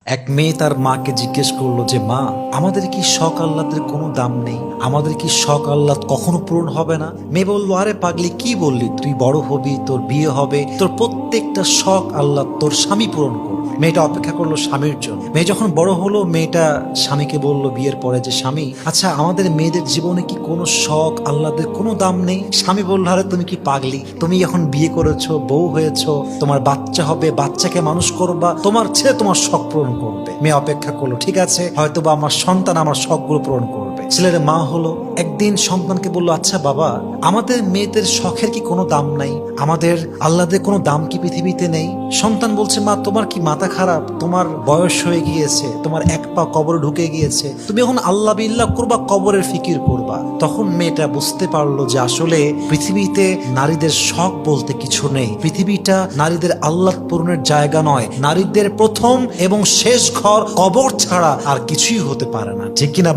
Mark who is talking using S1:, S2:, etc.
S1: এক মেয়ে তার মাকে জিজ্ঞেস করলো যে মা, আমাদের কি শখ আহ্লাদের কোনো দাম নেই? আমাদের কি শখ আহ্লাদ কখনো পূরণ হবে না? মেয়ে বললো, আরে পাগলি, কি বললি? তুই বড় হবি, তোর বিয়ে হবে, তোর প্রত্যেকটা শখ আহ্লাদ তোর স্বামী পূরণ করবে। মেয়েটা অপেক্ষা করলো স্বামীর জন্য। মেয়ে যখন বড় হলো, মেয়েটা স্বামীকে বলল বিয়ের পরে যে স্বামী, আচ্ছা আমাদের মেয়েদের জীবনে কি কোনো শখ আহ্লাদের কোনো দাম নেই? স্বামী বলল, আরে তুমি কি পাগলি? তুমি এখন বিয়ে করেছো, বউ হয়েছো, তোমার বাচ্চা হবে, বাচ্চাকে মানুষ করবা, তোমার ছেলে তোমার শখ পূরণ করবে। মেয়ে অপেক্ষা করলো, ঠিক আছে, হয়তোবা আমার সন্তান আমার শখগুলো পূরণ করবে। ছেলের মা হলো, একদিন সন্তানকে বললো, আচ্ছা বাবা, আমাদের মেয়েদের শখের কি কোনো দাম নাই? আমাদের আহ্লাদের কোনো দাম কি পৃথিবীতে নেই? সন্তান বলছে, মা তোমার কি মাথা খারাপ? তোমার বয়স হয়ে গিয়েছে, তোমার এক পা কবরে ঢুকে গিয়েছে, তুমি এখন আল্লাহ বিল্লাহ করবা, কবরের ফিকির করবা। তখন মেয়েটা বুঝতে পারলো যে আসলে পৃথিবীতে নারীদের শখ বলতে কিছু নেই। পৃথিবীটা নারীদের আহ্লাদ পূরণের জায়গা নয়। নারীদের প্রথম এবং শেষ ঘর কবর ছাড়া আর কিছুই হতে পারে না, ঠিক কিনা?